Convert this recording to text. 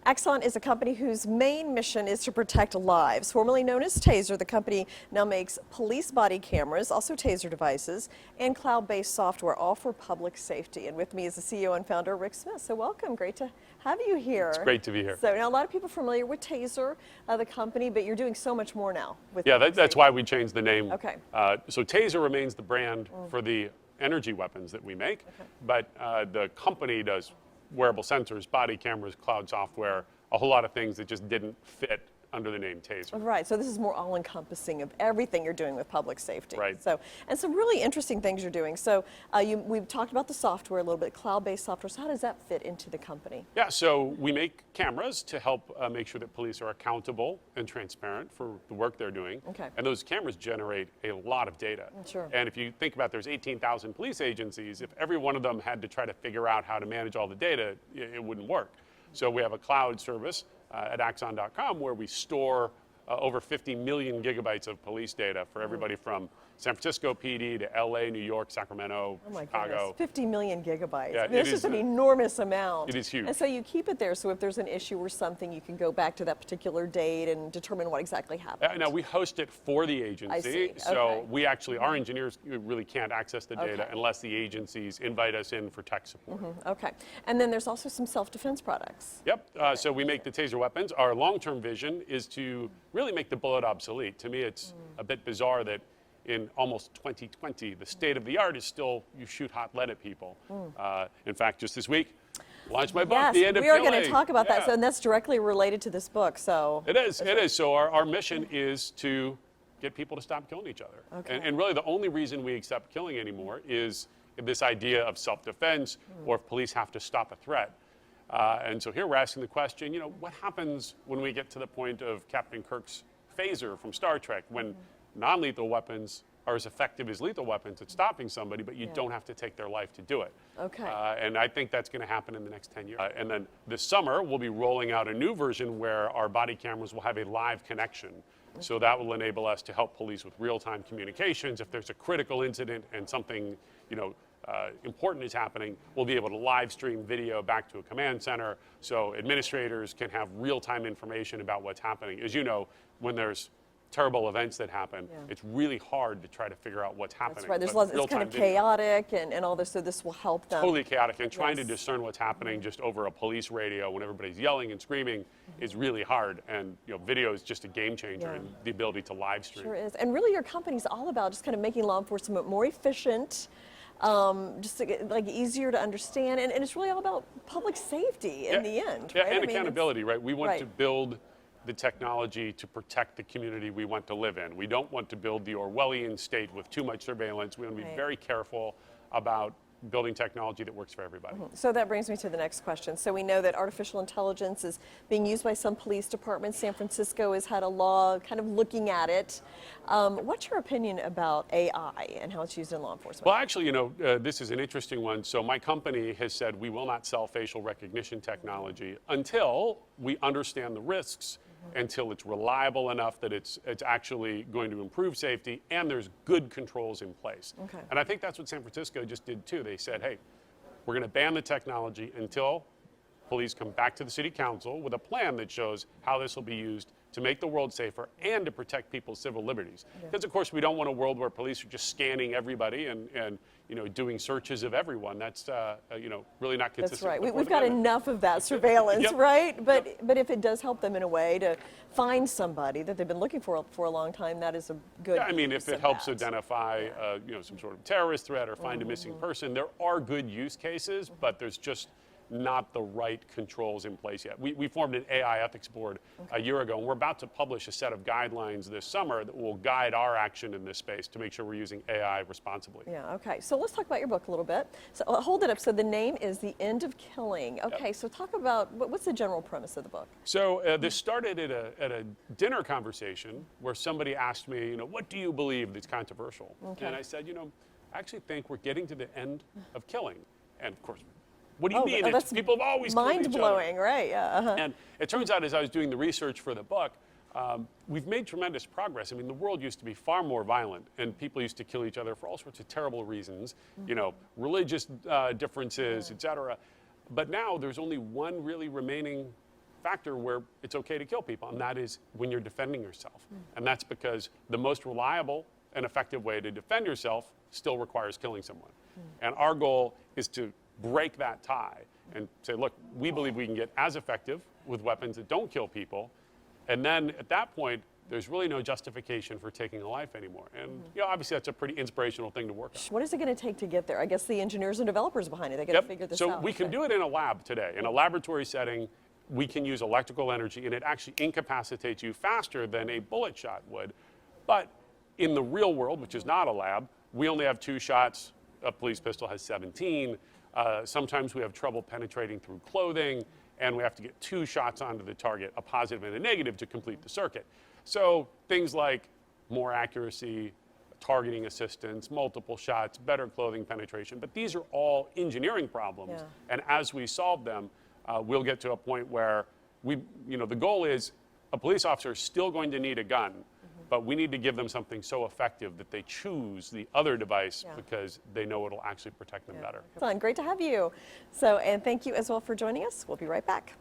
Axon is a company whose main mission is to protect lives. Formerly known as Taser, the company now makes police body cameras, also Taser devices, and cloud-based software, all for public safety. And with me is the CEO and founder, Rick Smith. So welcome, great to have you here. It's great to be here. So now a lot of people are familiar with Taser, the company, but you're doing so much more now. That's why we changed the name. Okay. So Taser remains the brand for the energy weapons that we make, but the company does wearable sensors, body cameras, cloud software, a whole lot of things that just didn't fit under the name Taser. Right, so this is more all-encompassing of everything you're doing with public safety. Right. So, and some really interesting things you're doing. So we've talked about the software a little bit, cloud-based software. So how does that fit into the company? Yeah, so we make cameras to help make sure that police are accountable and transparent for the work they're doing. Okay. And those cameras generate a lot of data. Sure. And if you think about there's 18,000 police agencies, if every one of them had to try to figure out how to manage all the data, it wouldn't work. So we have a cloud service at Axon.com where we store over 50 million gigabytes of police data for everybody from San Francisco PD to LA, New York, Sacramento, Oh my Chicago. goodness, 50 million gigabytes. Yeah, I mean, this is an enormous amount. It is huge. And so you keep it there, so if there's an issue or something, you can go back to that particular date and determine what exactly happened. Now we host it for the agency. I see. So Okay. we actually, our engineers really can't access the data Okay. unless the agencies invite us in for tech support. Okay. And then there's also some self-defense products. Yep, so we make the Taser weapons. Our long-term vision is to really make the bullet obsolete. To me, it's a bit bizarre that in almost 2020, the state of the art is still you shoot hot lead at people. In fact, just this week, launched my book, Yes, The End of we are Killing. going to talk about that, Yeah. so, and that's directly related to this book. So It is. So our mission is to get people to stop killing each other. Okay. And really the only reason we accept killing anymore is this idea of self-defense or if police have to stop a threat. And so here we're asking the question, what happens when we get to the point of Captain Kirk's phaser from Star Trek, when non-lethal weapons are as effective as lethal weapons at stopping somebody, but you don't have to take their life to do it. Okay. And I think that's going to happen in the next 10 years. And then this summer, we'll be rolling out a new version where our body cameras will have a live connection. So that will enable us to help police with real-time communications. If there's a critical incident and something, important is happening, we'll be able to live stream video back to a command center so administrators can have real-time information about what's happening. As you know, when there's terrible events that happen, it's really hard to try to figure out what's happening. That's right. There's But lots, it's kind of real-time video, chaotic and all this, so this will help them. totally chaotic, and trying to Yes. discern what's happening just over a police radio when everybody's yelling and screaming is really hard. And video is just a game changer in the ability to live stream. Sure is. And really your company's all about just kind of making law enforcement more efficient, just to get, like easier to understand, and it's really all about public safety in the end. Yeah, right? and I mean, accountability, right? We want right. to build the technology to protect the community we want to live in. We don't want to build the Orwellian state with too much surveillance. We want to be Right. very careful about building technology that works for everybody. So that brings me to the next question. So we know that artificial intelligence is being used by some police departments. San Francisco has had a law kind of looking at it. What's your opinion about AI and how it's used in law enforcement? Well, actually, this is an interesting one. So my company has said we will not sell facial recognition technology until we understand the risks, until it's reliable enough that it's actually going to improve safety and there's good controls in place. Okay. And I think that's what San Francisco just did too. They said, hey, we're going to ban the technology until police come back to the city council with a plan that shows how this will be used to make the world safer and to protect people's civil liberties. Because of course we don't want a world where police are just scanning everybody and doing searches of everyone. That's really not consistent. That's right. with the We've Fourth got Amendment. enough of that surveillance, Yep. right? But if it does help them in a way to find somebody that they've been looking for a long time, that is a good. Yeah, I mean, if use it of helps that. identify, some sort of terrorist threat or find a missing person, there are good use cases, but there's just not the right controls in place yet. We formed an AI ethics board a year ago, and we're about to publish a set of guidelines this summer that will guide our action in this space to make sure we're using AI responsibly. Yeah, okay. So let's talk about your book a little bit. So hold it up. So the name is The End of Killing. Okay, so talk about, what's the general premise of the book? So this started at a dinner conversation where somebody asked me, what do you believe that's controversial? Okay. And I said, I actually think we're getting to the end of killing. And of course, what do you mean? That's People have always killed each other. mind-blowing, right? Yeah. And it turns out, as I was doing the research for the book, we've made tremendous progress. I mean, the world used to be far more violent, and people used to kill each other for all sorts of terrible reasons, religious differences, et cetera. But now there's only one really remaining factor where it's okay to kill people, and that is when you're defending yourself. And that's because the most reliable and effective way to defend yourself still requires killing someone. And our goal is to break that tie and say, look, we believe we can get as effective with weapons that don't kill people, and then at that point, there's really no justification for taking a life anymore. And you know, obviously that's a pretty inspirational thing to work on. What is it going to take to get there? I guess the engineers and developers behind it, they got to figure this out. So we can do it in a lab today. In a laboratory setting, we can use electrical energy, and it actually incapacitates you faster than a bullet shot would. But in the real world, which is not a lab, we only have 2 shots. A police pistol has 17. Sometimes we have trouble penetrating through clothing, and we have to get 2 shots onto the target, a positive and a negative, to complete the circuit. So things like more accuracy, targeting assistance, multiple shots, better clothing penetration, but these are all engineering problems. And as we solve them, we'll get to a point where the goal is a police officer is still going to need a gun, but we need to give them something so effective that they choose the other device because they know it'll actually protect them better. Fun. Great to have you. And thank you as well for joining us. We'll be right back.